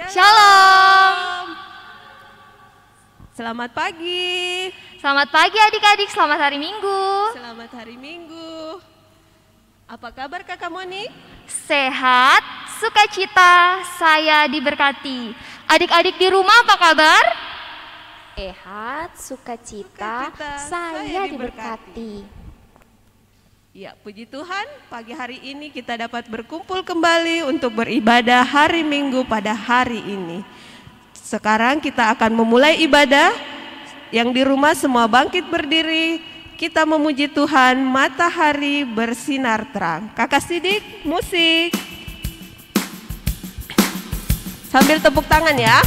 Shalom. Selamat pagi. Selamat pagi adik-adik, selamat hari Minggu. Selamat hari Minggu. Apa kabar Kakak Moni? Sehat, sukacita, saya diberkati. Adik-adik di rumah apa kabar? Sehat, sukacita, saya diberkati. Ya, puji Tuhan, pagi hari ini kita dapat berkumpul kembali untuk beribadah hari Minggu pada hari ini. Sekarang kita akan memulai ibadah. Yang di rumah semua bangkit berdiri. Kita memuji Tuhan, matahari bersinar terang. Kakak Sidik, musik. Sambil tepuk tangan ya.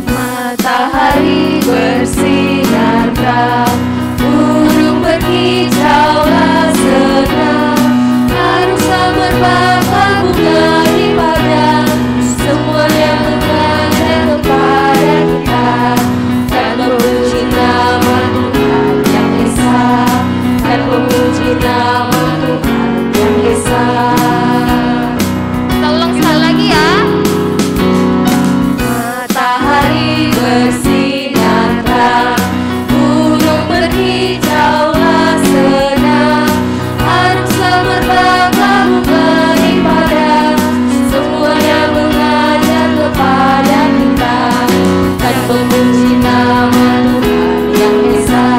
Matahari bersinar terang, burung berkicaulah senang, harusnya berbakar bunga di padang, semua yang mengajar kepada kita, dan memuji nama Tuhan yang Esa, dan memuji nama Tuhan yang Esa. Kita ulang sekali lagi ya. Matahari bersinar terang, burung berkicaulah senang, harusnya berbakar bunga di padang, semua yang mengajar kepada kita, dan memuji nama Tuhan yang Esa,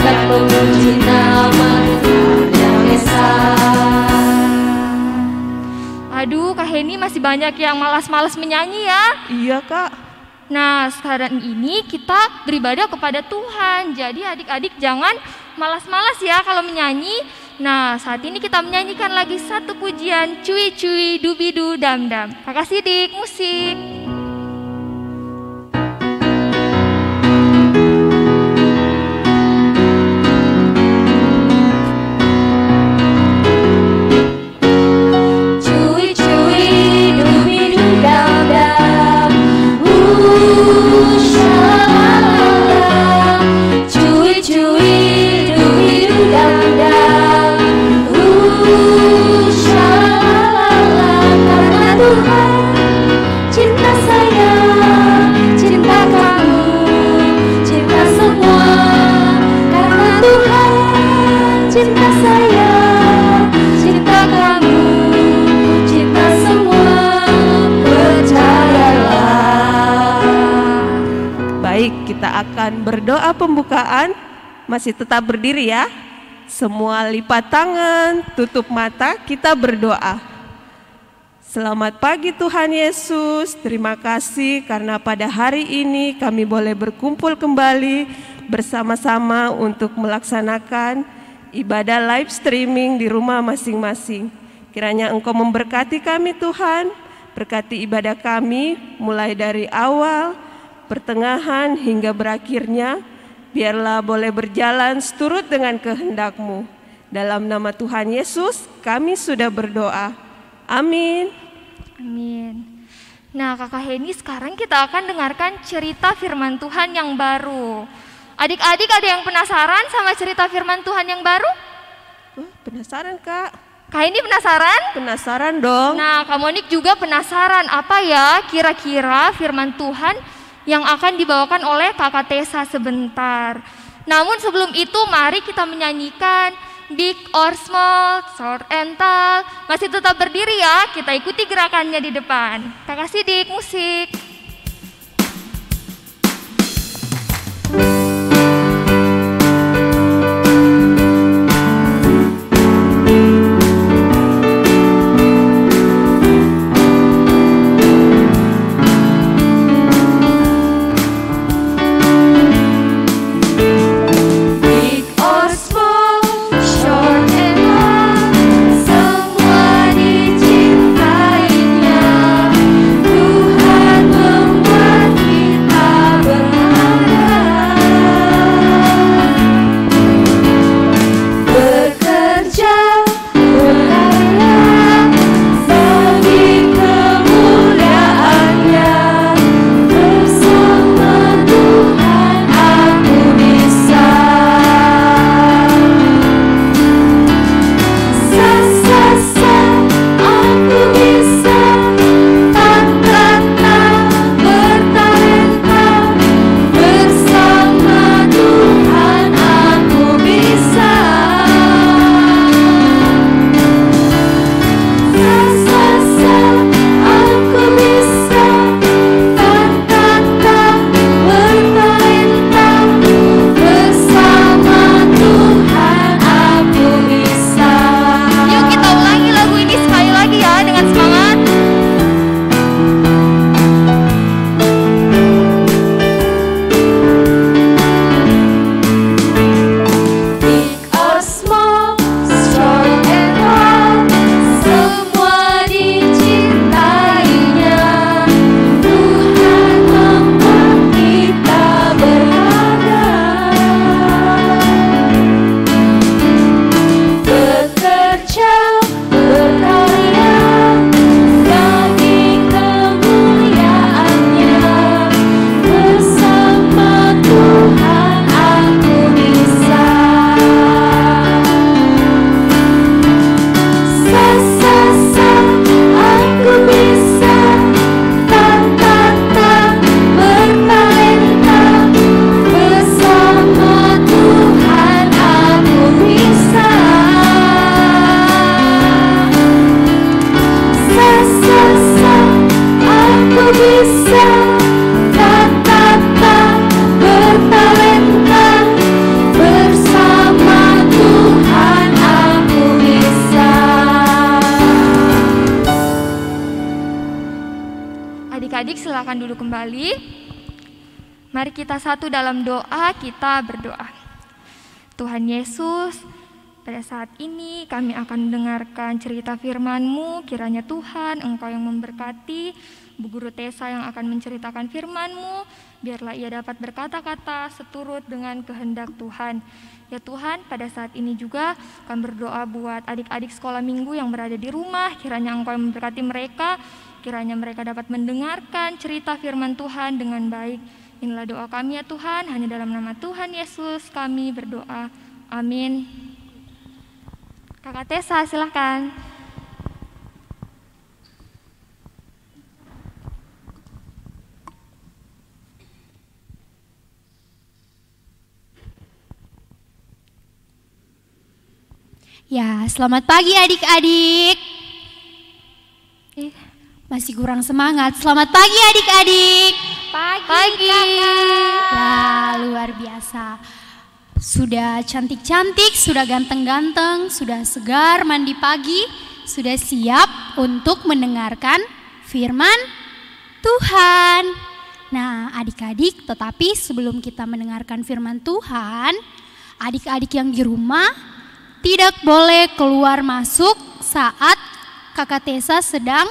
dan memuji nama Tuhan yang Esa. Aduh, Kak Heni masih banyak yang malas-malas menyanyi ya. Iya Kak. Nah, sekarang ini kita beribadah kepada Tuhan. Jadi adik-adik jangan malas-malas ya kalau menyanyi. Nah, saat ini kita menyanyikan lagi satu pujian, Cuy Cuy Dubidu Dam Dam. Kakak Sidik, musik. Cuy cuy dubidu dam dam, shalala. Cuy cuy dubidu dam dam, shalala. Karena Tuhan cinta saya, cinta kamu, cinta semua. Karena Tuhan cinta saya, cinta kamu, cinta semua, percayalah. Baik, kita akan berdoa pembukaan. Masih tetap berdiri ya. Semua lipat tangan, tutup mata, kita berdoa. Selamat pagi Tuhan Yesus. Terima kasih karena pada hari ini kami boleh berkumpul kembali bersama-sama untuk melaksanakan ibadah live streaming di rumah masing-masing. Kiranya Engkau memberkati kami Tuhan. Berkati ibadah kami mulai dari awal, pertengahan hingga berakhirnya. Biarlah boleh berjalan seturut dengan kehendak-Mu. Dalam nama Tuhan Yesus kami sudah berdoa. Amin. Amin. Nah, Kakak Heni, sekarang kita akan dengarkan cerita firman Tuhan yang baru. Adik-adik ada yang penasaran sama cerita firman Tuhan yang baru? Penasaran Kak? Kak Heni penasaran? Penasaran dong. Nah, Kak Monik juga penasaran apa ya kira-kira firman Tuhan yang akan dibawakan oleh Kakak Tessa sebentar. Namun sebelum itu mari kita menyanyikan Big or Small, Short and Tall. Masih tetap berdiri ya, kita ikuti gerakannya di depan. Kakak Sidik, musik. Big or small, short and long, semua dicintainya. Tuhan bisa, kata-kata bertalenta, bersama Tuhan aku bisa. Adik-adik silakan duduk kembali. Mari kita satu dalam doa, kita berdoa. Tuhan Yesus, pada saat ini kami akan mendengarkan cerita firman-Mu. Kiranya Tuhan, Engkau yang memberkati Bu Guru Tessa yang akan menceritakan firman-Mu. Biarlah ia dapat berkata-kata seturut dengan kehendak Tuhan. Ya Tuhan, pada saat ini juga kami berdoa buat adik-adik sekolah minggu yang berada di rumah. Kiranya Engkau yang memberkati mereka. Kiranya mereka dapat mendengarkan cerita firman Tuhan dengan baik. Inilah doa kami ya Tuhan, hanya dalam nama Tuhan Yesus kami berdoa. Amin. Kakak Tessa silahkan. Ya, selamat pagi adik-adik. Masih kurang semangat. Selamat pagi adik-adik. Pagi. Ya, luar biasa. Sudah cantik-cantik, sudah ganteng-ganteng, sudah segar mandi pagi, sudah siap untuk mendengarkan firman Tuhan. Nah, adik-adik, tetapi sebelum kita mendengarkan firman Tuhan, adik-adik yang di rumah tidak boleh keluar masuk saat Kakak Tessa sedang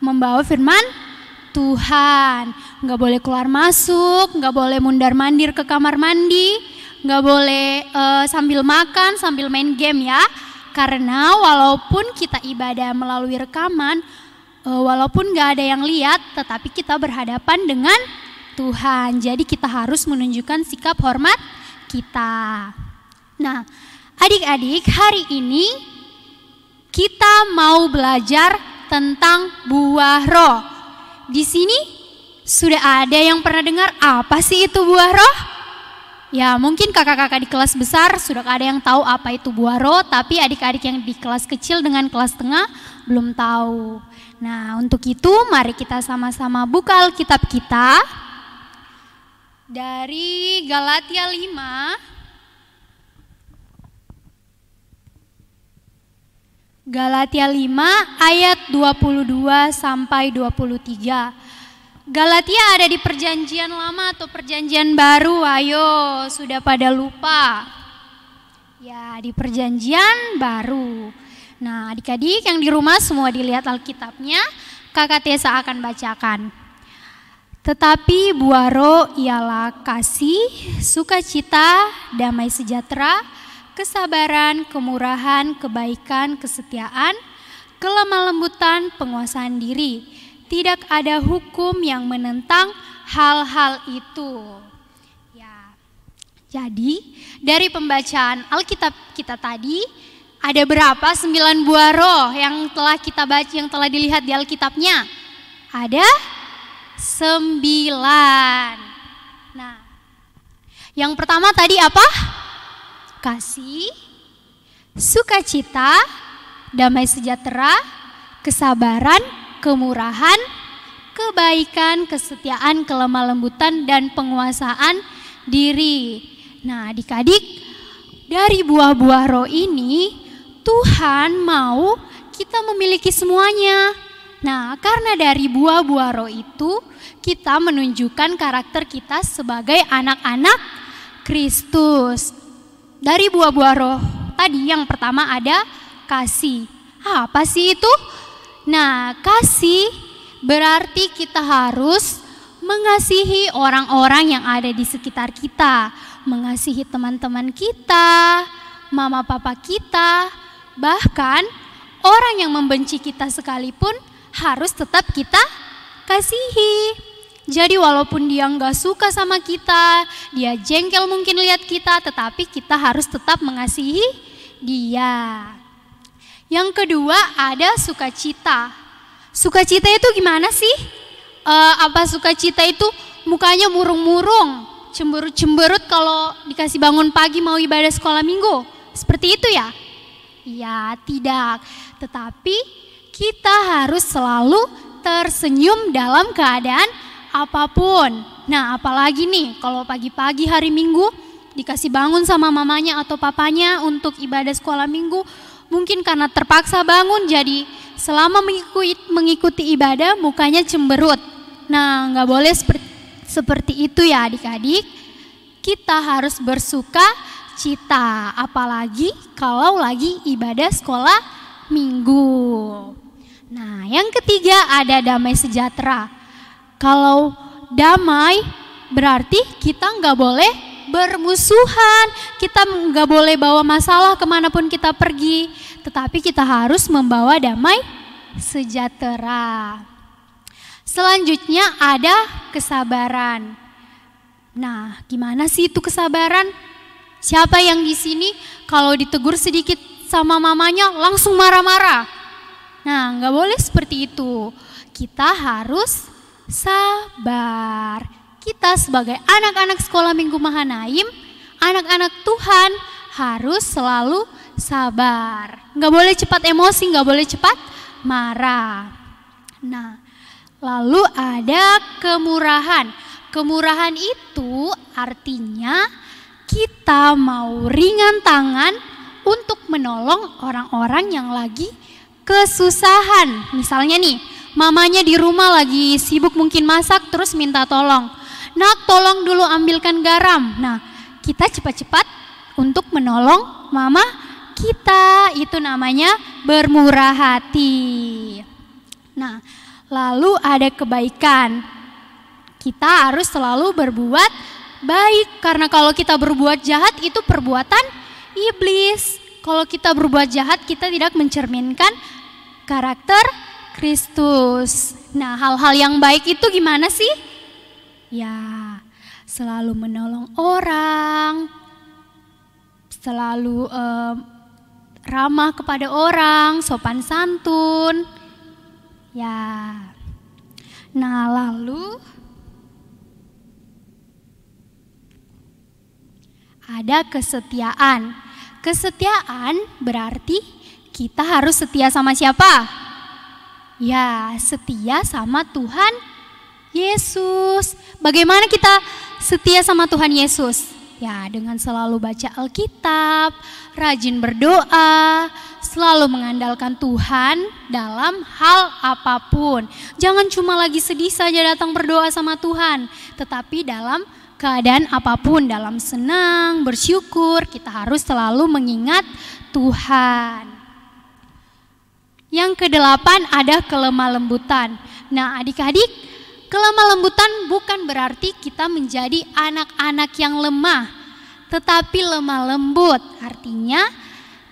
membawa firman Tuhan. Nggak boleh keluar masuk, nggak boleh mundar-mandir ke kamar mandi, nggak boleh sambil makan, sambil main game ya. Karena walaupun kita ibadah melalui rekaman, walaupun nggak ada yang lihat, tetapi kita berhadapan dengan Tuhan. Jadi kita harus menunjukkan sikap hormat kita. Nah, adik-adik, hari ini kita mau belajar tentang buah roh. Di sini sudah ada yang pernah dengar apa sih itu buah roh? Ya, mungkin kakak-kakak di kelas besar sudah ada yang tahu apa itu buah roh, tapi adik-adik yang di kelas kecil dengan kelas tengah belum tahu. Nah, untuk itu mari kita sama-sama buka Alkitab kita dari Galatia 5. Galatia 5 ayat 22 sampai 23. Galatia ada di perjanjian lama atau perjanjian baru? Ayo, sudah pada lupa? Ya, di perjanjian baru. Nah, adik-adik yang di rumah semua dilihat Alkitabnya, Kakak Tessa akan bacakan. Tetapi buah roh ialah kasih, sukacita, damai sejahtera, kesabaran, kemurahan, kebaikan, kesetiaan, kelemah lembutan, penguasaan diri. Tidak ada hukum yang menentang hal-hal itu. Ya. Jadi, dari pembacaan Alkitab kita tadi, ada berapa 9 buah roh yang telah kita baca, yang telah dilihat di Alkitabnya? Ada 9. Nah, yang pertama tadi apa? Kasih, sukacita, damai sejahtera, kesabaran, kemurahan, kebaikan, kesetiaan, kelemah lembutan, dan penguasaan diri. Nah, adik-adik, dari buah-buah roh ini Tuhan mau kita memiliki semuanya. Nah, karena dari buah-buah roh itu kita menunjukkan karakter kita sebagai anak-anak Kristus. Dari buah-buah roh tadi yang pertama ada kasih. Apa sih itu? Nah, kasih berarti kita harus mengasihi orang-orang yang ada di sekitar kita, mengasihi teman-teman kita, mama papa kita, bahkan orang yang membenci kita sekalipun harus tetap kita kasihi. Jadi walaupun dia nggak suka sama kita, dia jengkel mungkin lihat kita, tetapi kita harus tetap mengasihi dia. Yang kedua ada sukacita. Sukacita itu gimana sih? Apa sukacita itu mukanya murung-murung, cemberut-cemberut kalau dikasih bangun pagi mau ibadah sekolah minggu? Seperti itu ya? Ya tidak, tetapi kita harus selalu tersenyum dalam keadaan apapun. Nah, apalagi nih kalau pagi-pagi hari Minggu dikasih bangun sama mamanya atau papanya untuk ibadah sekolah minggu, mungkin karena terpaksa bangun jadi selama mengikuti ibadah mukanya cemberut. Nah, nggak boleh seperti itu ya adik-adik. Kita harus bersuka cita, apalagi kalau lagi ibadah sekolah minggu. Nah, yang ketiga ada damai sejahtera. Kalau damai berarti kita nggak boleh bermusuhan, kita nggak boleh bawa masalah kemanapun kita pergi, tetapi kita harus membawa damai sejahtera. Selanjutnya ada kesabaran. Nah, gimana sih itu kesabaran? Siapa yang di sini kalau ditegur sedikit sama mamanya langsung marah-marah? Nah, nggak boleh seperti itu. Kita harus sabar. Kita sebagai anak-anak sekolah minggu Mahanaim, anak-anak Tuhan harus selalu sabar. Nggak boleh cepat emosi, nggak boleh cepat marah. Nah, lalu ada kemurahan. Kemurahan itu artinya kita mau ringan tangan untuk menolong orang-orang yang lagi kesusahan. Misalnya nih, mamanya di rumah lagi sibuk mungkin masak terus minta tolong. Nak, tolong dulu ambilkan garam. Nah, kita cepat-cepat untuk menolong mama kita. Itu namanya bermurah hati. Nah, lalu ada kebaikan. Kita harus selalu berbuat baik, karena kalau kita berbuat jahat itu perbuatan iblis. Kalau kita berbuat jahat kita tidak mencerminkan karakter Kristus. Nah, hal-hal yang baik itu gimana sih? Ya, selalu menolong orang, selalu ramah kepada orang, sopan santun. Ya. Nah, lalu ada kesetiaan. Kesetiaan berarti kita harus setia sama siapa? Ya, setia sama Tuhan Yesus. Bagaimana kita setia sama Tuhan Yesus? Ya, dengan selalu baca Alkitab, rajin berdoa, selalu mengandalkan Tuhan dalam hal apapun. Jangan cuma lagi sedih saja datang berdoa sama Tuhan, tetapi dalam keadaan apapun, dalam senang, bersyukur, kita harus selalu mengingat Tuhan. Yang kedelapan ada kelemah lembutan. Nah, adik-adik, kelemah lembutan bukan berarti kita menjadi anak-anak yang lemah, tetapi lemah lembut. Artinya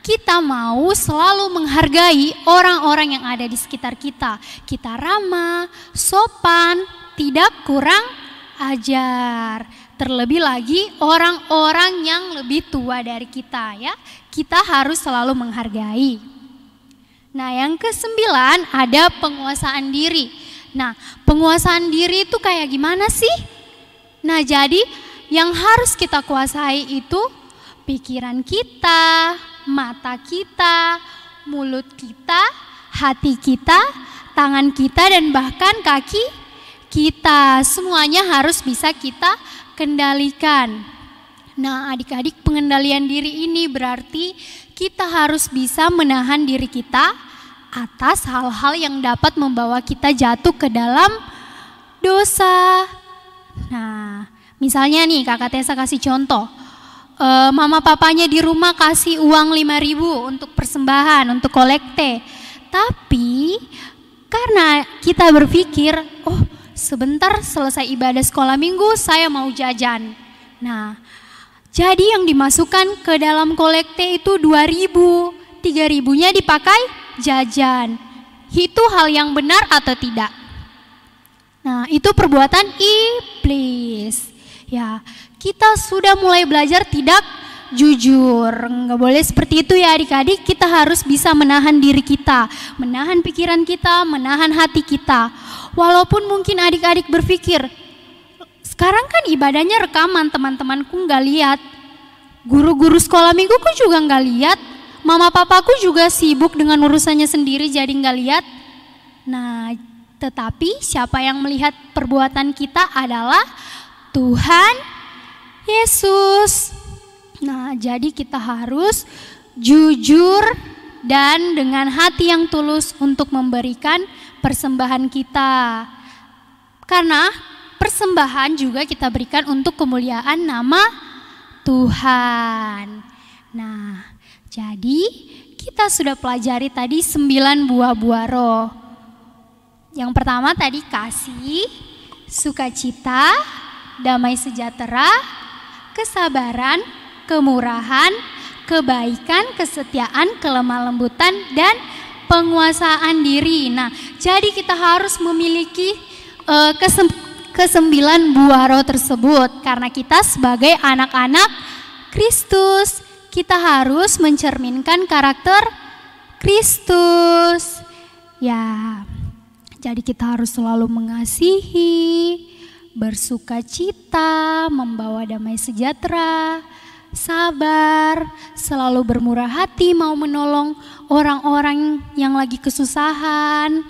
kita mau selalu menghargai orang-orang yang ada di sekitar kita. Kita ramah, sopan, tidak kurang ajar. Terlebih lagi orang-orang yang lebih tua dari kita ya. Kita harus selalu menghargai. Nah, yang ke-9 ada penguasaan diri. Nah, penguasaan diri itu kayak gimana sih? Nah, jadi yang harus kita kuasai itu pikiran kita, mata kita, mulut kita, hati kita, tangan kita, dan bahkan kaki kita. Semuanya harus bisa kita kendalikan. Nah, adik-adik, pengendalian diri ini berarti kita harus bisa menahan diri kita atas hal-hal yang dapat membawa kita jatuh ke dalam dosa. Nah, misalnya nih Kakak Tessa kasih contoh. Mama papanya di rumah kasih uang 5.000 untuk persembahan, untuk kolekte. Tapi karena kita berpikir, oh sebentar selesai ibadah sekolah minggu saya mau jajan. Nah, jadi yang dimasukkan ke dalam kolekte itu 2.000, 3.000-nya dipakai jajan. Itu hal yang benar atau tidak? Nah, itu perbuatan iblis. Ya, kita sudah mulai belajar tidak jujur. Nggak boleh seperti itu ya adik-adik. Kita harus bisa menahan diri kita, menahan pikiran kita, menahan hati kita. Walaupun mungkin adik-adik berpikir, sekarang kan ibadahnya rekaman, teman-temanku nggak lihat. Guru-guru sekolah mingguku juga nggak lihat. Mama papaku juga sibuk dengan urusannya sendiri jadi nggak lihat. Nah, Tetapi siapa yang melihat perbuatan kita adalah Tuhan Yesus. Nah, jadi kita harus jujur dan dengan hati yang tulus untuk memberikan persembahan kita. Karena persembahan juga kita berikan untuk kemuliaan nama Tuhan. Nah, jadi kita sudah pelajari tadi 9 buah roh. Yang pertama tadi kasih, sukacita, damai sejahtera, kesabaran, kemurahan, kebaikan, kesetiaan, kelemah lembutan, dan penguasaan diri. Nah, jadi kita harus memiliki kesembilan buah roh tersebut. Karena kita sebagai anak-anak Kristus, kita harus mencerminkan karakter Kristus. Ya, jadi kita harus selalu mengasihi, bersukacita, membawa damai sejahtera, sabar, selalu bermurah hati, mau menolong orang-orang yang lagi kesusahan,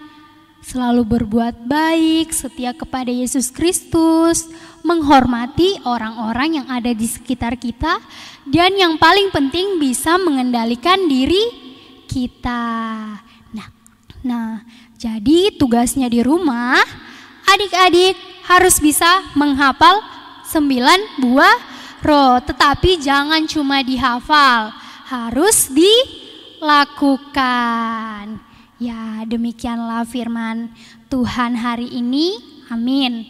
selalu berbuat baik, setia kepada Yesus Kristus, menghormati orang-orang yang ada di sekitar kita, dan yang paling penting bisa mengendalikan diri kita. Nah, jadi tugasnya di rumah, adik-adik harus bisa menghafal 9 buah roh. Tetapi jangan cuma dihafal, harus dilakukan. Ya, demikianlah firman Tuhan hari ini. Amin.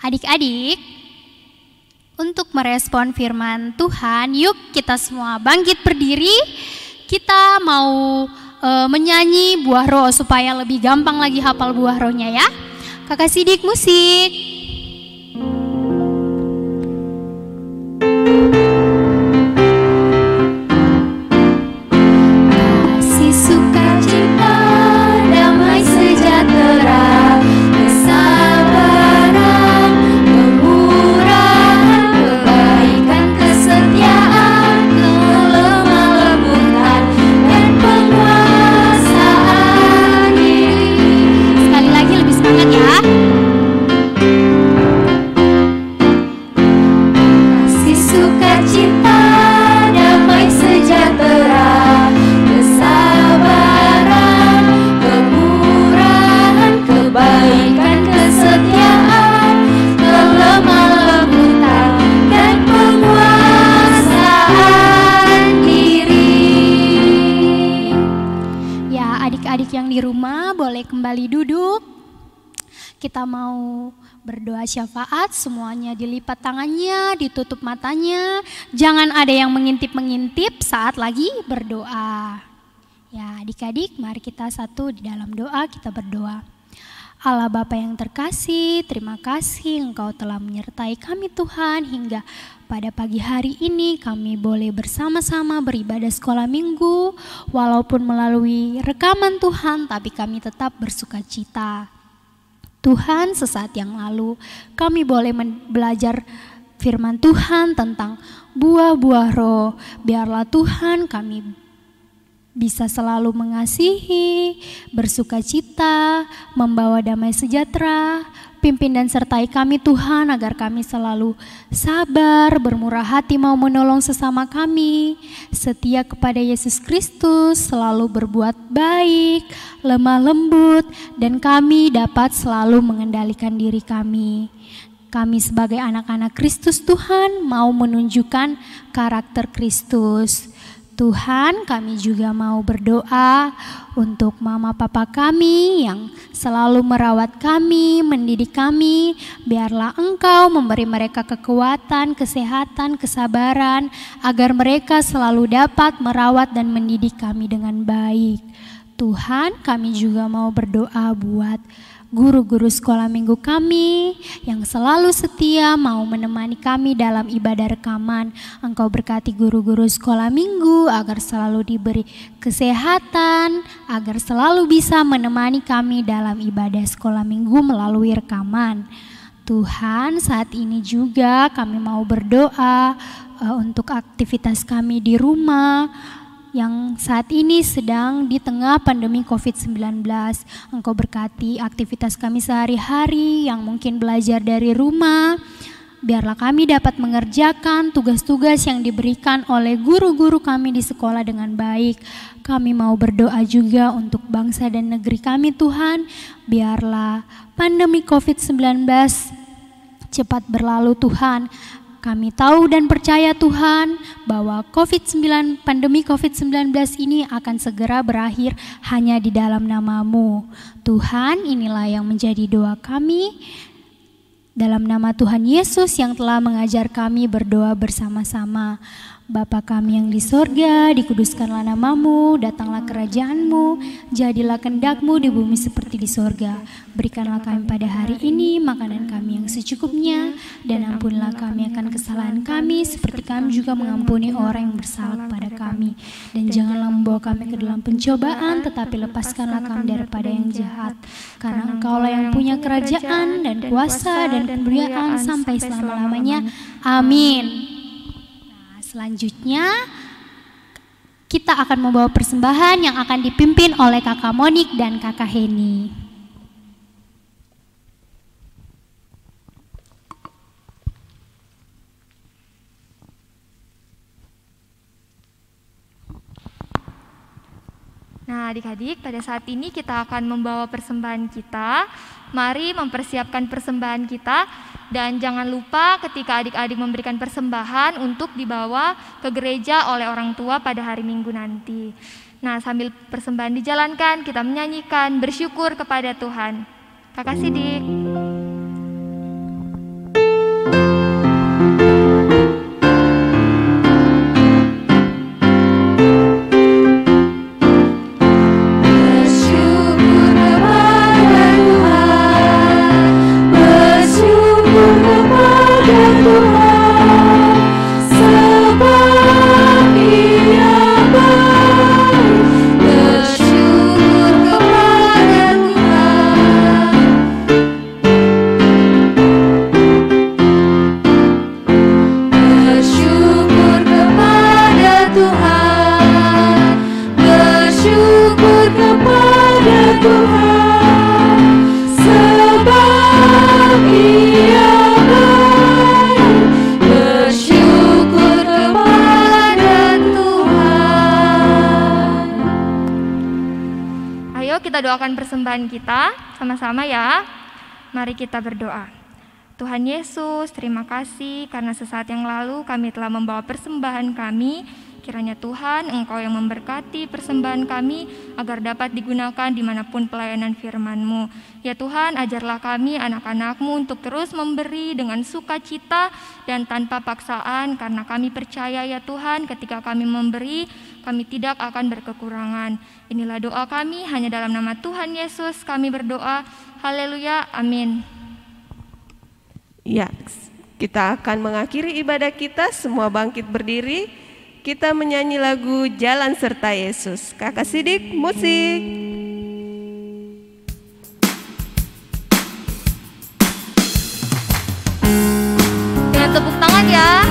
Adik-adik, untuk merespon firman Tuhan, yuk kita semua bangkit berdiri. Kita mau menyanyi buah roh supaya lebih gampang lagi hafal buah rohnya ya. Kakak Sidik musik. Kasih, sukacita, damai sejahtera, kesabaran, kemurahan, kebaikan, kesetiaan, kelemah lembutan, dan penguasaan diri. Sekali lagi lebih semangat ya. Kasih, sukacita, damai sejahtera, kesabaran, kemurahan, kebaikan, kesetiaan, kelemah lembutan, dan penguasaan diri. Ya, adik-adik yang di rumah boleh kembali duduk. Kita mau berdoa syafaat, semuanya dilipat tangannya, ditutup matanya. Jangan ada yang mengintip-mengintip saat lagi berdoa. Ya, adik-adik, mari kita satu di dalam doa, kita berdoa. Allah Bapa yang terkasih, terima kasih Engkau telah menyertai kami Tuhan hingga pada pagi hari ini kami boleh bersama-sama beribadah sekolah minggu. Walaupun melalui rekaman Tuhan, tapi kami tetap bersukacita. Tuhan, sesaat yang lalu kami boleh belajar firman Tuhan tentang buah-buah roh. Biarlah Tuhan kami bisa selalu mengasihi, bersukacita, membawa damai sejahtera. Pimpin dan sertai kami Tuhan agar kami selalu sabar, bermurah hati mau menolong sesama kami, setia kepada Yesus Kristus, selalu berbuat baik, lemah lembut, dan kami dapat selalu mengendalikan diri kami. Kami sebagai anak-anak Kristus Tuhan mau menunjukkan karakter Kristus. Tuhan, kami juga mau berdoa untuk mama papa kami yang selalu merawat kami, mendidik kami. Biarlah Engkau memberi mereka kekuatan, kesehatan, kesabaran, agar mereka selalu dapat merawat dan mendidik kami dengan baik. Tuhan, kami juga mau berdoa buat guru-guru sekolah minggu kami yang selalu setia mau menemani kami dalam ibadah rekaman. Engkau berkati guru-guru sekolah minggu agar selalu diberi kesehatan, agar selalu bisa menemani kami dalam ibadah sekolah minggu melalui rekaman. Tuhan, saat ini juga kami mau berdoa untuk aktivitas kami di rumah. yang saat ini sedang di tengah pandemi COVID-19. Engkau berkati aktivitas kami sehari-hari yang mungkin belajar dari rumah. Biarlah kami dapat mengerjakan tugas-tugas yang diberikan oleh guru-guru kami di sekolah dengan baik. Kami mau berdoa juga untuk bangsa dan negeri kami Tuhan. Biarlah pandemi COVID-19 cepat berlalu Tuhan. Kami tahu dan percaya Tuhan bahwa pandemi COVID-19 ini akan segera berakhir hanya di dalam nama-Mu. Tuhan, inilah yang menjadi doa kami. Dalam nama Tuhan Yesus yang telah mengajar kami berdoa bersama-sama. Bapa kami yang di sorga, dikuduskanlah nama-Mu, datanglah kerajaan-Mu, jadilah kehendak-Mu di bumi seperti di sorga. Berikanlah kami pada hari ini makanan kami yang secukupnya, dan ampunilah kami akan kesalahan kami, seperti kami juga mengampuni orang yang bersalah kepada kami. Dan janganlah membawa kami ke dalam pencobaan, tetapi lepaskanlah kami daripada yang jahat. Karena Engkaulah yang punya kerajaan dan kuasa dan kemuliaan sampai selama-lamanya. Amin. Selanjutnya kita akan membawa persembahan yang akan dipimpin oleh Kakak Monik dan Kakak Heni. Nah, adik-adik, pada saat ini kita akan membawa persembahan kita. Mari mempersiapkan persembahan kita, dan jangan lupa ketika adik-adik memberikan persembahan untuk dibawa ke gereja oleh orang tua pada hari Minggu nanti. Nah, sambil persembahan dijalankan, kita menyanyikan bersyukur kepada Tuhan. Kakak Sidik. Doakan persembahan kita sama-sama ya. Mari kita berdoa. Tuhan Yesus, terima kasih karena sesaat yang lalu kami telah membawa persembahan kami. Kiranya Tuhan, Engkau yang memberkati persembahan kami agar dapat digunakan dimanapun pelayanan firman-Mu. Ya Tuhan, ajarlah kami anak-anak-Mu untuk terus memberi dengan sukacita dan tanpa paksaan, karena kami percaya ya Tuhan, ketika kami memberi, kami tidak akan berkekurangan. Inilah doa kami, hanya dalam nama Tuhan Yesus kami berdoa. Haleluya, amin. Ya, kita akan mengakhiri ibadah kita, semua bangkit berdiri. Kita menyanyi lagu Jalan Serta Yesus. Kakak Sidik, musik. Dengan tepuk tangan ya.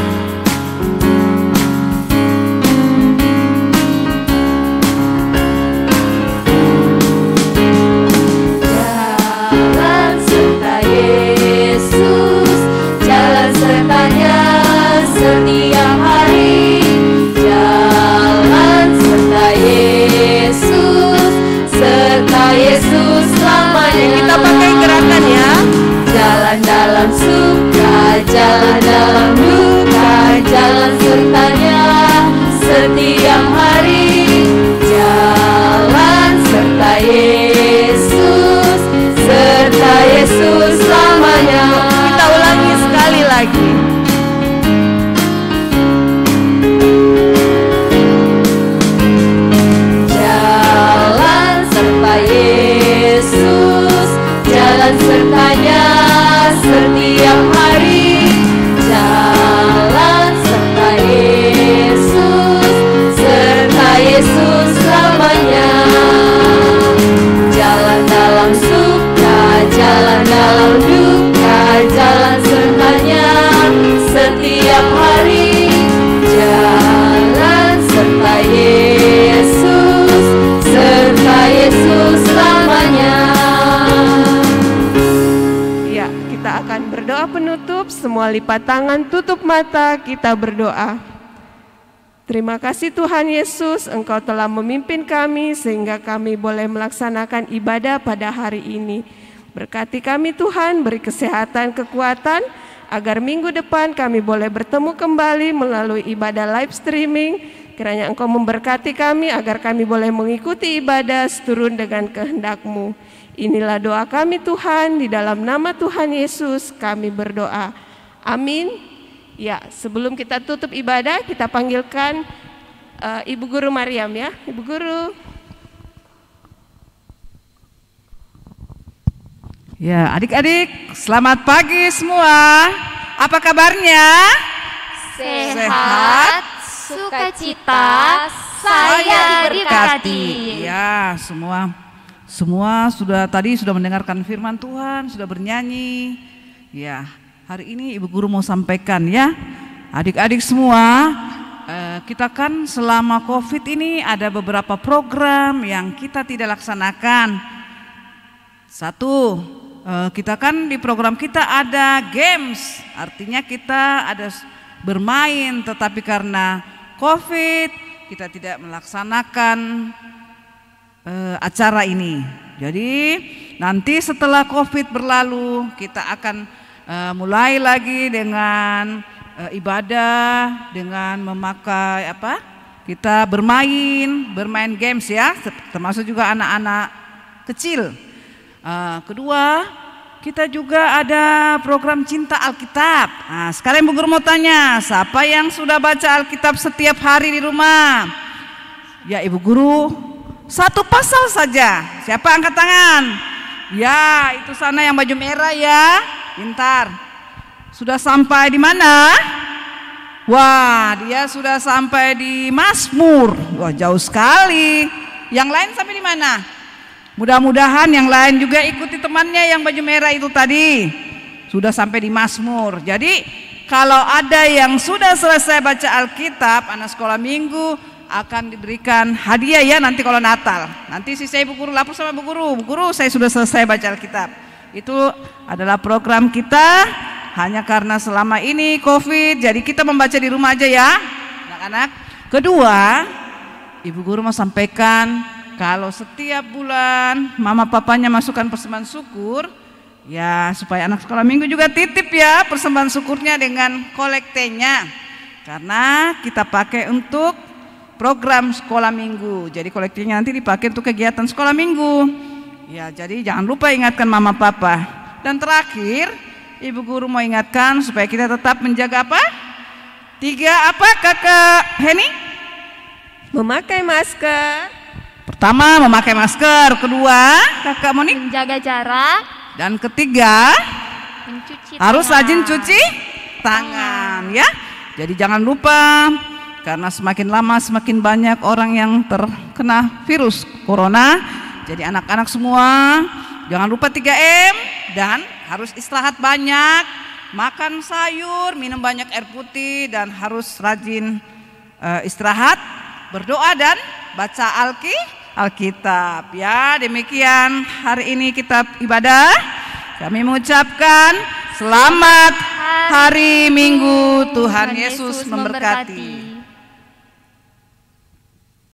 Jalan serta Yesus, jalan sertanya setiap hari. Yesus selamanya. Kita pakai gerakan ya. Jalan dalam suka, jalan dalam duka, jalan sertanya setiap hari. Jalan serta Yesus selamanya. Kita ulangi sekali lagi. Yesus, jalan sertanya setiap hari. Jalan serta Yesus selamanya. Jalan dalam suka, jalan dalam duka, jalan sertanya penutup, semua lipat tangan, tutup mata, kita berdoa. Terima kasih Tuhan Yesus, Engkau telah memimpin kami sehingga kami boleh melaksanakan ibadah pada hari ini. Berkati kami Tuhan, beri kesehatan, kekuatan, agar minggu depan kami boleh bertemu kembali melalui ibadah live streaming. Kiranya Engkau memberkati kami agar kami boleh mengikuti ibadah seturun dengan kehendak-Mu. Inilah doa kami Tuhan, di dalam nama Tuhan Yesus kami berdoa. Amin. Ya, sebelum kita tutup ibadah, kita panggilkan Ibu Guru Mariam ya. Ibu Guru. Ya, adik-adik, selamat pagi semua. Apa kabarnya? Sehat, sukacita, saya diberkati. Ya, semua sudah mendengarkan firman Tuhan, sudah bernyanyi. Ya, hari ini Ibu Guru mau sampaikan ya, adik-adik semua, kita kan selama COVID ini ada beberapa program yang kita tidak laksanakan. Satu, kita kan di program kita ada games, artinya kita ada bermain, tetapi karena COVID kita tidak melaksanakan acara ini. Jadi nanti setelah COVID berlalu kita akan mulai lagi dengan ibadah, dengan memakai kita bermain games ya, termasuk juga anak-anak kecil. Kedua, kita juga ada program Cinta Alkitab. Nah, sekarang Ibu Guru mau tanya, siapa yang sudah baca Alkitab setiap hari di rumah? Ya Ibu Guru, satu pasal saja. Siapa angkat tangan? Ya, itu sana yang baju merah ya. Pintar. Sudah sampai di mana? Wah, dia sudah sampai di Mazmur. Wah, jauh sekali. Yang lain sampai di mana? Mudah-mudahan yang lain juga ikuti temannya yang baju merah itu tadi. Sudah sampai di Mazmur. Jadi kalau ada yang sudah selesai baca Alkitab, anak sekolah minggu akan diberikan hadiah ya nanti kalau Natal. Nanti saya Ibu Guru lapor sama Bu Guru, saya sudah selesai baca Alkitab. Itu adalah program kita, hanya karena selama ini COVID, jadi kita membaca di rumah aja ya anak-anak. Kedua, Ibu Guru mau sampaikan, kalau setiap bulan mama papanya masukkan persembahan syukur, ya supaya anak sekolah minggu juga titip ya persembahan syukurnya dengan kolektenya. Karena kita pakai untuk program sekolah minggu. Jadi kolektenya nanti dipakai untuk kegiatan sekolah minggu. Ya, jadi jangan lupa ingatkan mama papa. Dan terakhir, Ibu Guru mau ingatkan supaya kita tetap menjaga apa? 3 apa Kakak Heni? Memakai masker. Pertama memakai masker, kedua Kakak Monik menjaga jarak, dan ketiga mencuci harus tangan. rajin cuci tangan ya. Jadi jangan lupa, karena semakin lama semakin banyak orang yang terkena virus corona. Jadi anak-anak semua jangan lupa 3M dan harus istirahat banyak, makan sayur, minum banyak air putih, dan harus rajin istirahat, berdoa dan baca Alkitab ya. Demikian hari ini kita ibadah. Kami mengucapkan selamat hari Minggu. Tuhan Yesus memberkati.